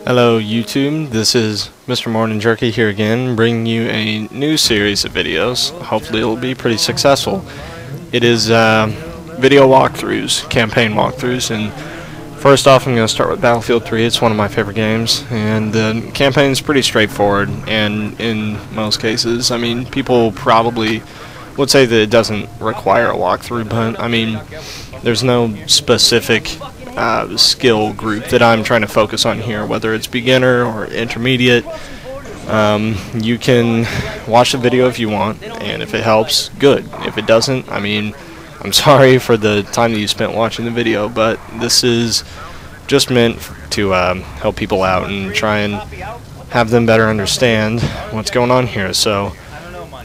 Hello YouTube, this is Mr. Morning Jerky here again, bringing you a new series of videos. Hopefully it'll be pretty successful. It is video walkthroughs, campaign walkthroughs, and first off I'm going to start with Battlefield 3. It's one of my favorite games, and the campaign is pretty straightforward, and in most cases, I mean, people probably would say that it doesn't require a walkthrough, but I mean, there's no specific skill group that I'm trying to focus on here, whether it's beginner or intermediate. You can watch the video if you want, and if it helps, good. If it doesn't, I mean, I'm sorry for the time that you spent watching the video, but this is just meant to help people out and try and have them better understand what's going on here. So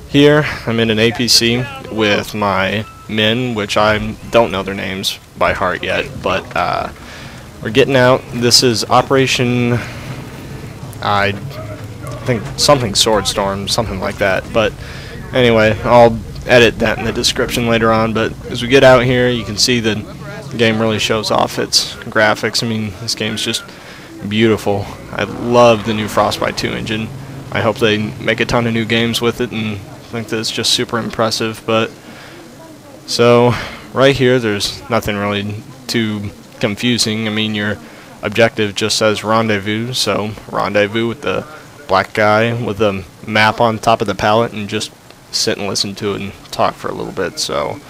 here I'm in an APC with my men, which I don't know their names by heart yet, but we're getting out. This is Operation, I think something Swordstorm, something like that, but anyway, I'll edit that in the description later on. But as we get out here, you can see the game really shows off its graphics. I mean, this game's just beautiful. I love the new Frostbite 2 engine. I hope they make a ton of new games with it, and I think that it's just super impressive. But so right here, there's nothing really too confusing. I mean, your objective just says rendezvous, so rendezvous with the black guy with a map on top of the pallet and just sit and listen to it and talk for a little bit. So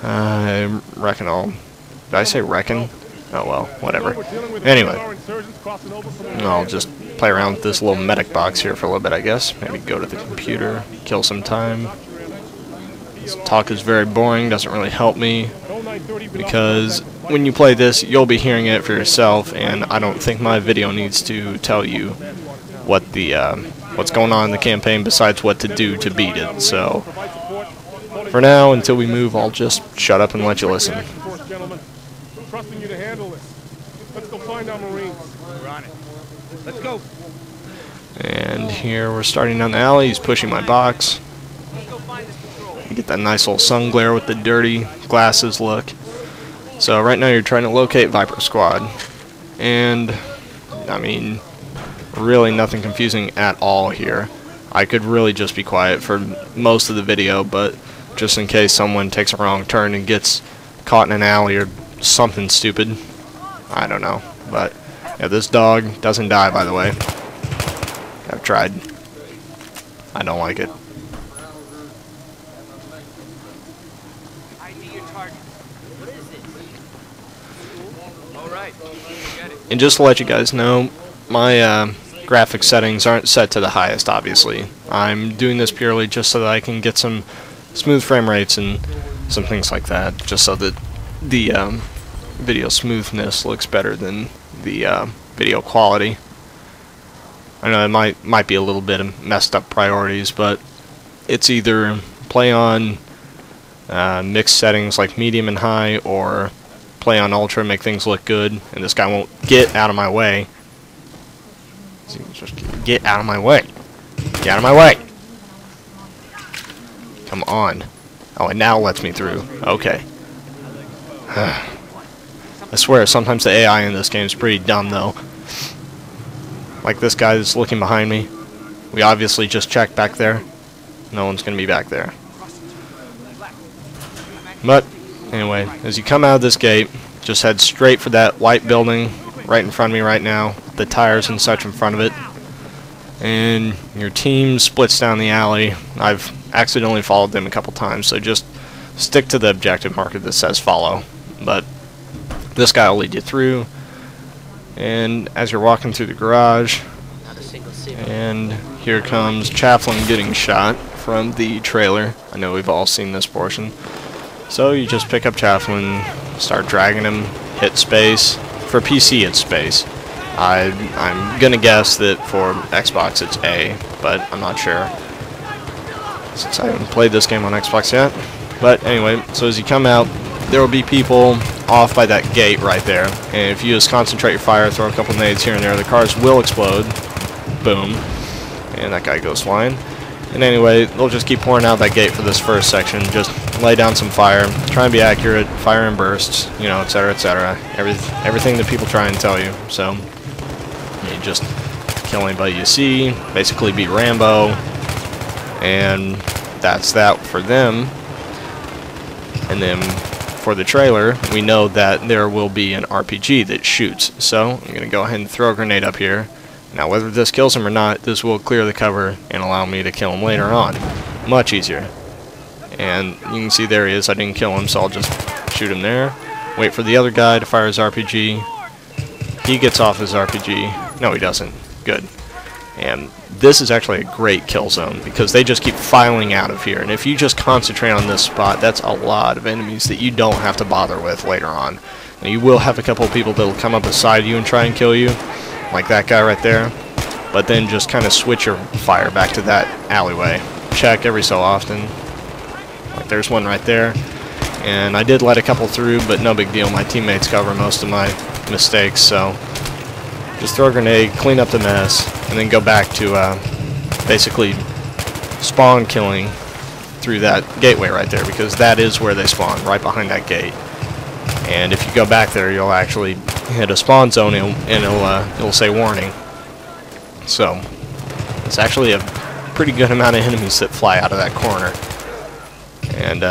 I reckon did I say reckon? Oh well, whatever. Anyway, I'll just play around with this little medic box here for a little bit, I guess. Maybe go to the computer, kill some time. This talk is very boring, doesn't really help me, because when you play this, you'll be hearing it for yourself, and I don't think my video needs to tell you what the what's going on in the campaign besides what to do to beat it. So for now, until we move, I'll just shut up and let you listen. Trusting you to handle this. Let's go find our Marines. We're on it. Let's go. And here we're starting down the alley. He's pushing my box. You get that nice little sun glare with the dirty glasses look. So right now you're trying to locate Viper Squad, and I mean, really nothing confusing at all here. I could really just be quiet for most of the video, but just in case someone takes a wrong turn and gets caught in an alley or something stupid, I don't know. But yeah, this dog doesn't die, by the way. I've tried. I don't like it. And just to let you guys know, my graphics settings aren't set to the highest, obviously. I'm doing this purely just so that I can get some smooth frame rates and some things like that, just so that the video smoothness looks better than the video quality. I know it might be a little bit of messed up priorities, but it's either play on mixed settings like medium and high, or play on ultra, make things look good, and this guy won't get out of my way. Just get out of my way. Get out of my way. Come on. Oh, it now lets me through. Okay. I swear, sometimes the AI in this game is pretty dumb, though. Like this guy that's looking behind me. We obviously just checked back there. No one's going to be back there. But anyway, as you come out of this gate, just head straight for that white building right in front of me right now, the tires and such in front of it, and your team splits down the alley. I've accidentally followed them a couple times, so just stick to the objective marker that says follow. But this guy will lead you through, and as you're walking through the garage, and here comes Chaplain getting shot from the trailer. I know we've all seen this portion. So you just pick up Chaplain, start dragging him, hit space. For PC it's space. I'm gonna guess that for Xbox it's A, but I'm not sure, since I haven't played this game on Xbox yet. But anyway, so as you come out, there will be people off by that gate right there, and if you just concentrate your fire, throw a couple nades here and there, the cars will explode. Boom. And that guy goes flying. And anyway, they'll just keep pouring out that gate for this first section. Just lay down some fire, try and be accurate, fire in bursts, you know, etc., etc. Everything that people try and tell you. So you just kill anybody you see, basically be Rambo, and that's that for them. And then for the trailer, we know that there will be an RPG that shoots. So I'm going to go ahead and throw a grenade up here. Now whether this kills him or not, this will clear the cover and allow me to kill him later on. Much easier. And you can see there he is. I didn't kill him, so I'll just shoot him there. Wait for the other guy to fire his RPG. He gets off his RPG. No, he doesn't. Good. And this is actually a great kill zone because they just keep filing out of here. And if you just concentrate on this spot, that's a lot of enemies that you don't have to bother with later on. Now, you will have a couple of people that will come up beside you and try and kill you, like that guy right there. But then just kind of switch your fire back to that alleyway. Check every so often. Like there's one right there. And I did let a couple through, but no big deal. My teammates cover most of my mistakes, so just throw a grenade, clean up the mess, and then go back to basically spawn killing through that gateway right there, because that is where they spawn, right behind that gate. And if you go back there, you'll actually hit a spawn zone, and it'll say warning. So it's actually a pretty good amount of enemies that fly out of that corner. And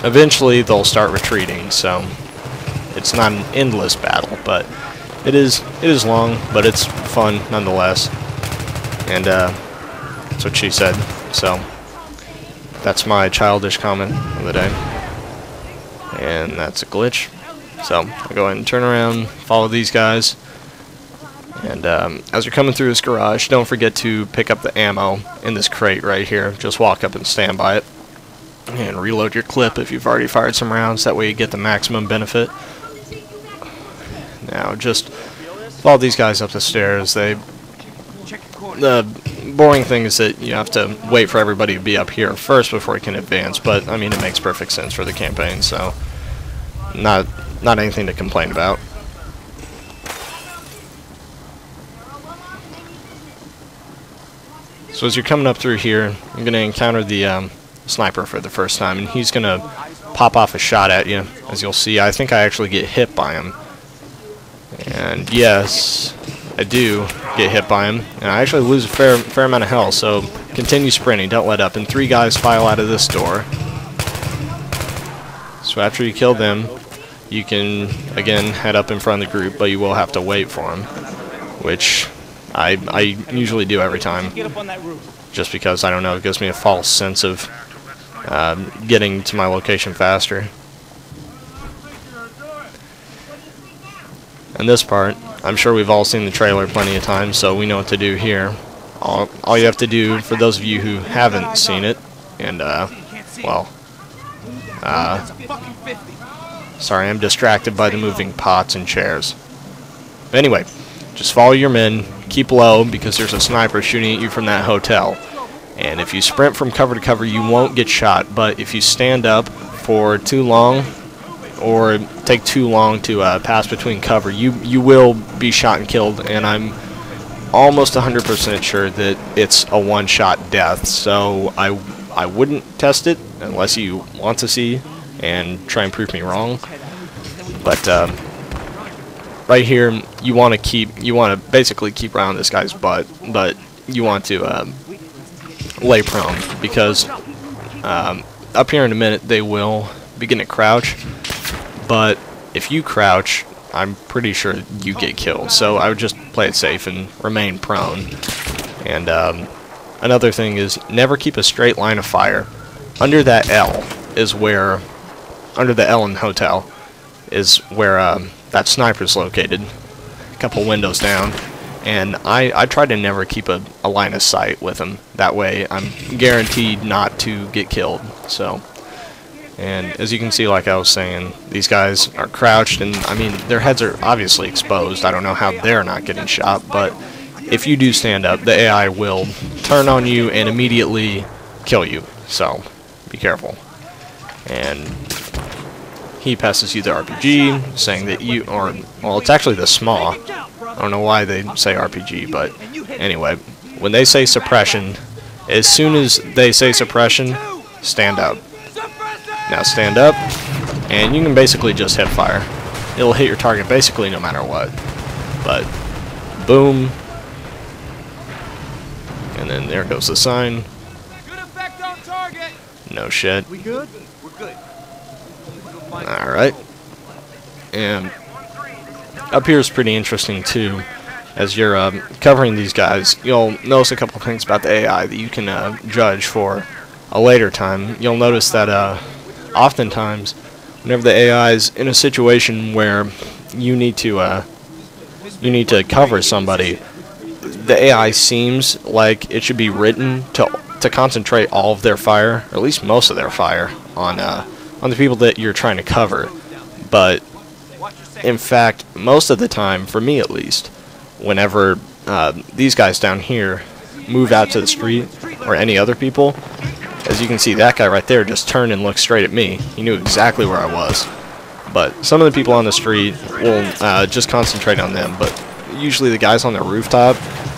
eventually they'll start retreating, so it's not an endless battle, but it is long, but it's fun nonetheless. And that's what she said. So that's my childish comment of the day. And that's a glitch. So I'll go ahead and turn around, follow these guys. And as you're coming through this garage, don't forget to pick up the ammo in this crate right here. Just walk up and stand by it. And reload your clip if you've already fired some rounds. That way you get the maximum benefit. Now just follow these guys up the stairs. The boring thing is that you have to wait for everybody to be up here first before you can advance. But I mean, it makes perfect sense for the campaign, so not anything to complain about. So as you're coming up through here, you're going to encounter the sniper for the first time, and he's going to pop off a shot at you. As you'll see, I think I actually get hit by him. And yes, I do get hit by him, and I actually lose a fair amount of health, so continue sprinting, don't let up. And 3 guys file out of this door. So after you kill them, you can, again, head up in front of the group, but you will have to wait for them, which I usually do every time, just because, I don't know, it gives me a false sense of getting to my location faster. And this part, I'm sure we've all seen the trailer plenty of times, so we know what to do here. All you have to do, for those of you who haven't seen it, and, well, sorry, I'm distracted by the moving pots and chairs. But anyway, just follow your men, keep low, because there's a sniper shooting at you from that hotel. And if you sprint from cover to cover, you won't get shot, but if you stand up for too long, or take too long to pass between cover, you will be shot and killed, and I'm almost 100% sure that it's a one-shot death, so I wouldn't test it unless you want to see and try and prove me wrong. But right here, you want to basically keep around this guy's butt, but you want to lay prone, because up here in a minute they will begin to crouch. But if you crouch, I'm pretty sure you get killed. So I would just play it safe and remain prone. And another thing is, never keep a straight line of fire. Under that L is where, under the L in the hotel, is where that sniper's located. A couple windows down. And I try to never keep a line of sight with him. That way I'm guaranteed not to get killed. So. And as you can see, like I was saying, these guys are crouched, and I mean, their heads are obviously exposed. I don't know how they're not getting shot, but if you do stand up, the AI will turn on you and immediately kill you. So be careful. And he passes you the RPG, saying that you, or, well, it's actually the SMAW. I don't know why they say RPG, but anyway, when they say suppression, as soon as they say suppression, stand up. Now stand up, and you can basically just hip fire. It'll hit your target basically no matter what. But Boom. And then there goes the sign. Good effect on target. No shit. We good? We're good. Alright. And up here is pretty interesting too. As you're covering these guys, you'll notice a couple things about the AI that you can judge for a later time. You'll notice that oftentimes, whenever the AI is in a situation where you need to cover somebody, the AI seems like it should be written to concentrate all of their fire, or at least most of their fire, on the people that you're trying to cover. But in fact, most of the time, for me at least, whenever these guys down here move out to the street, or any other people, as you can see, that guy right there just turned and looked straight at me. He knew exactly where I was. But some of the people on the street will just concentrate on them, but usually the guys on the rooftop,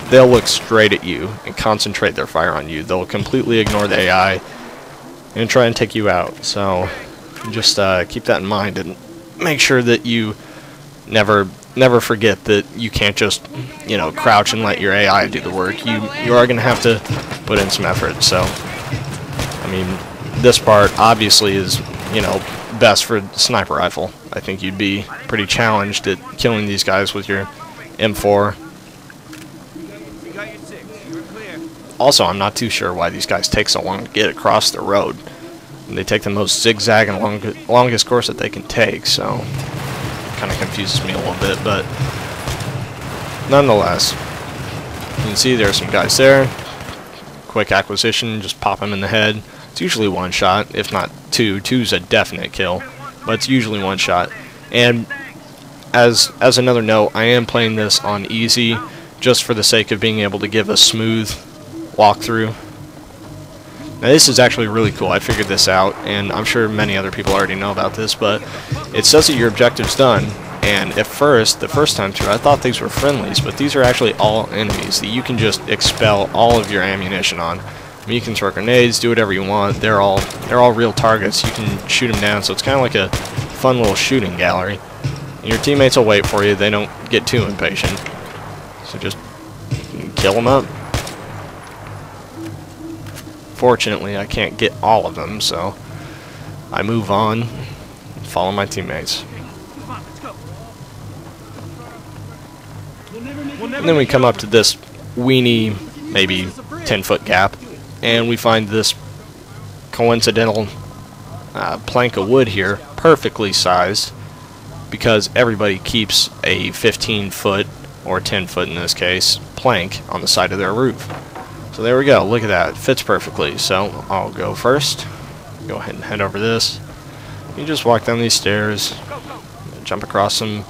they'll look straight at you and concentrate their fire on you. They'll completely ignore the AI and try and take you out. So just keep that in mind and make sure that you never forget that you can't just, you know, crouch and let your AI do the work. You are going to have to put in some effort. So, I mean, this part obviously is, you know, best for sniper rifle. I think you'd be pretty challenged at killing these guys with your M4. Also, I'm not too sure why these guys take so long to get across the road. They take the most zigzag and longest course that they can take, so kind of confuses me a little bit, but nonetheless, you can see there's some guys there. Quick acquisition, just pop them in the head. It's usually one shot, if not two. Two's a definite kill, but it's usually one shot. And as another note, I am playing this on easy just for the sake of being able to give a smooth walkthrough. Now this is actually really cool. I figured this out, and I'm sure many other people already know about this, but it says that your objective's done, and at first, the first time through, I thought these were friendlies, but these are actually all enemies that you can just expel all of your ammunition on. I mean, you can throw grenades, do whatever you want. They're all real targets. You can shoot them down, so it's kind of like a fun little shooting gallery. And your teammates will wait for you. They don't get too impatient, so just kill them up. Fortunately, I can't get all of them, so I move on and follow my teammates. And then we come up to this weeny, maybe 10-foot gap, and we find this coincidental plank of wood here, perfectly sized, because everybody keeps a 15-foot, or 10-foot in this case, plank on the side of their roof. So there we go, look at that, it fits perfectly. So I'll go first, go ahead and head over this. You just walk down these stairs, jump across some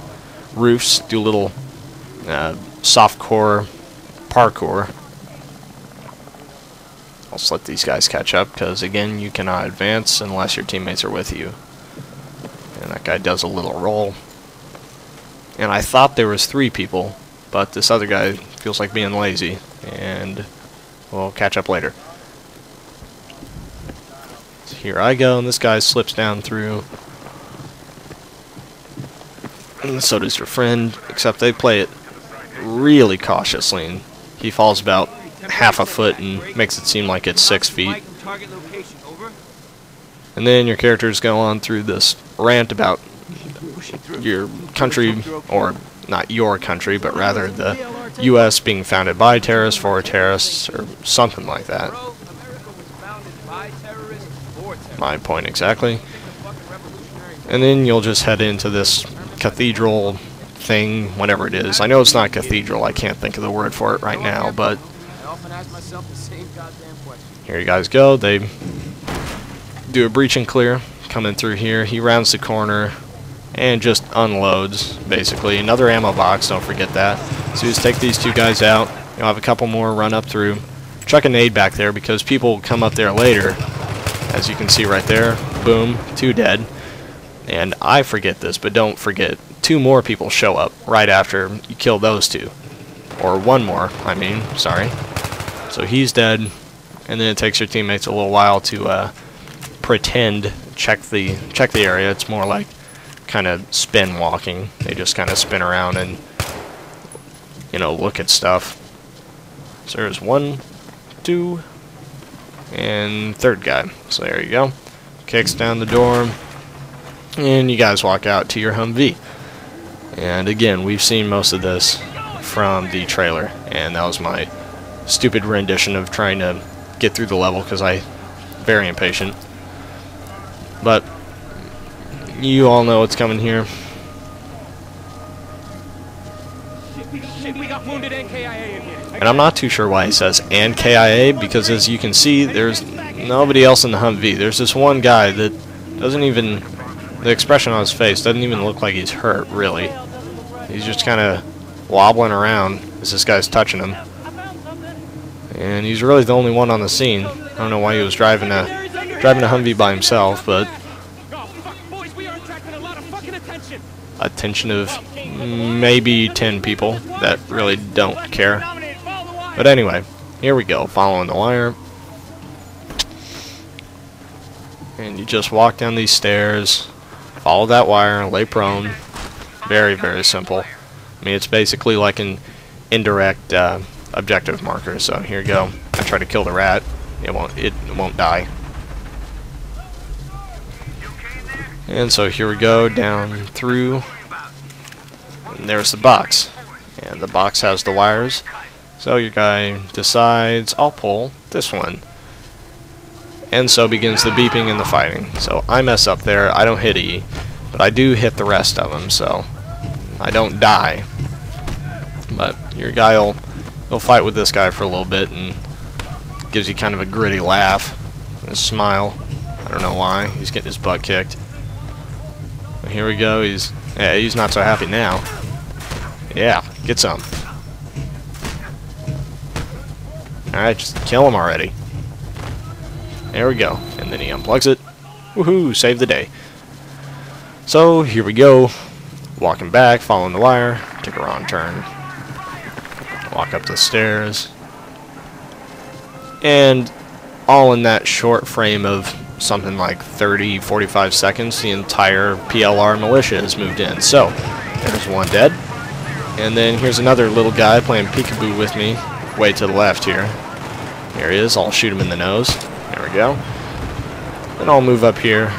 roofs, do a little softcore parkour. I'll just let these guys catch up, because again, you cannot advance unless your teammates are with you. And that guy does a little roll. And I thought there was 3 people, but this other guy feels like being lazy, and we'll catch up later. So here I go, and this guy slips down through. And so does your friend, except they play it really cautiously. And he falls about half a foot and makes it seem like it's 6 feet. And then your characters go on through this rant about your country, or not your country, but rather the U.S. being founded by terrorists for terrorists, or something like that. My point exactly. And then you'll just head into this cathedral thing, whatever it is. I know it's not cathedral, I can't think of the word for it right now, but here you guys go. They do a breach and clear, coming through here. He rounds the corner and just unloads, basically. Another ammo box, don't forget that. So you just take these 2 guys out. You'll have a couple more run up through. Chuck a nade back there, because people will come up there later. As you can see right there, boom, 2 dead. And I forget this, but don't forget, 2 more people show up right after you kill those 2. Or 1 more, I mean, sorry. So he's dead, and then it takes your teammates a little while to pretend check the area. It's more like kind of spin walking. They just kind of spin around and you know, look at stuff. So there's 1, 2, and third guy. So there you go. Kicks down the door, and you guys walk out to your Humvee. And again, we've seen most of this from the trailer, and that was my stupid rendition of trying to get through the level because I'm very impatient. But you all know what's coming here. Shit, we got wounded and KIA in here. And I'm not too sure why he says and KIA, because as you can see, there's nobody else in the Humvee. There's this one guy that doesn't even, the expression on his face doesn't even look like he's hurt, really. He's just kind of wobbling around as this guy's touching him. And he's really the only one on the scene. I don't know why he was driving a Humvee by himself, but Oh, fuck, boys, we are attracting a lot of fucking attention. attention of maybe 10 people that really don't care. But anyway, here we go, following the wire. And you just walk down these stairs, follow that wire, lay prone. Very, very simple. I mean, it's basically like an indirect objective marker. So here you go. I try to kill the rat. It won't die. And so here we go, down through. And there's the box. And the box has the wires. So your guy decides, I'll pull this one. And so begins the beeping and the fighting. So I mess up there. I don't hit E, but I do hit the rest of them, so I don't die. But your guy will fight with this guy for a little bit and gives you kind of a gritty laugh and a smile. I don't know why. He's getting his butt kicked. But here we go. He's not so happy now. Yeah, get some. Alright, just kill him already. There we go. And then he unplugs it. Woohoo, save the day. So, here we go. Walking back, following the wire. Take a wrong turn. Walk up the stairs. And all in that short frame of something like 30, 45 seconds, the entire PLR militia has moved in. So, there's one dead. And then here's another little guy playing peekaboo with me, way to the left here. Here he is. I'll shoot him in the nose. There we go. Then I'll move up here,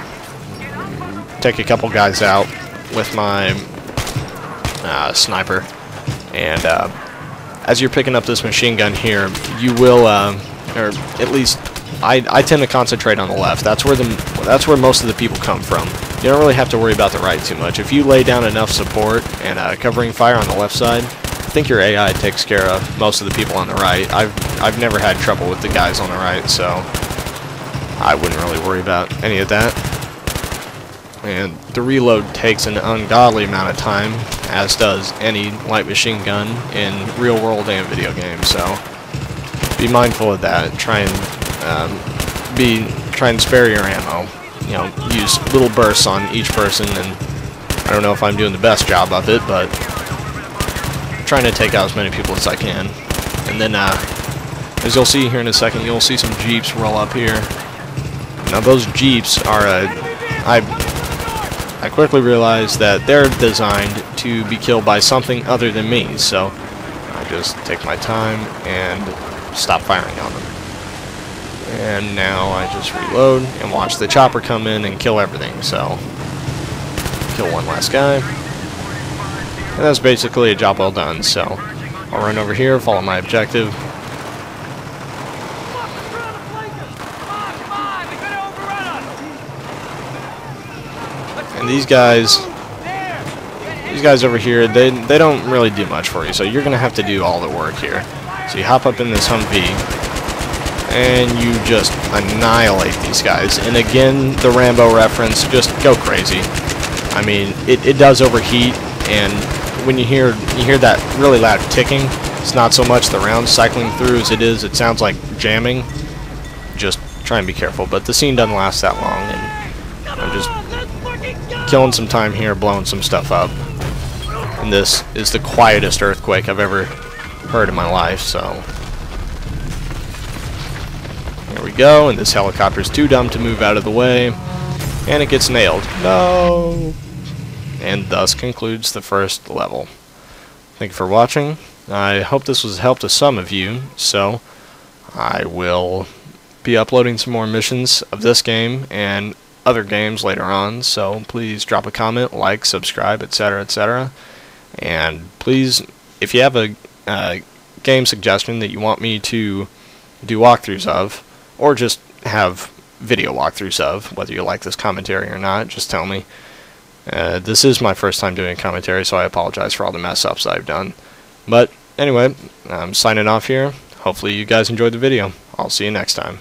take a couple guys out with my sniper, and as you're picking up this machine gun here, you will, or at least I tend to concentrate on the left. That's where most of the people come from. You don't really have to worry about the right too much. If you lay down enough support and covering fire on the left side, I think your AI takes care of most of the people on the right. I've never had trouble with the guys on the right, so I wouldn't really worry about any of that. And the reload takes an ungodly amount of time, as does any light machine gun in real world and video games. So be mindful of that. Try and spare your ammo. You know, use little bursts on each person, and I don't know if I'm doing the best job of it, but trying to take out as many people as I can. And then, as you'll see here in a second, you'll see some Jeeps roll up here. Now those Jeeps are, I quickly realized that they're designed to be killed by something other than me, so I just take my time and stop firing on them. And now I just reload and watch the chopper come in and kill everything, so kill one last guy. And that's basically a job well done, so I'll run over here, follow my objective. And these guys over here, they don't really do much for you, so you're going to have to do all the work here. So you hop up in this Humvee, and you just annihilate these guys. And again, the Rambo reference, just go crazy. I mean, it does overheat, and when you hear that really loud ticking, it's not so much the rounds cycling through as it sounds like jamming. Just try and be careful, but the scene doesn't last that long, and I'm just killing some time here, blowing some stuff up. And this is the quietest earthquake I've ever heard in my life, so here we go, and this helicopter's too dumb to move out of the way, and it gets nailed. No! And thus concludes the first level. Thank you for watching. I hope this was a help to some of you, so I will be uploading some more missions of this game and other games later on, so please drop a comment, like, subscribe, etc., etc. And please, if you have a game suggestion that you want me to do walkthroughs of, or just have video walkthroughs of, whether you like this commentary or not, just tell me. This is my first time doing commentary, so I apologize for all the mess ups I've done. But anyway, I'm signing off here. Hopefully you guys enjoyed the video. I'll see you next time.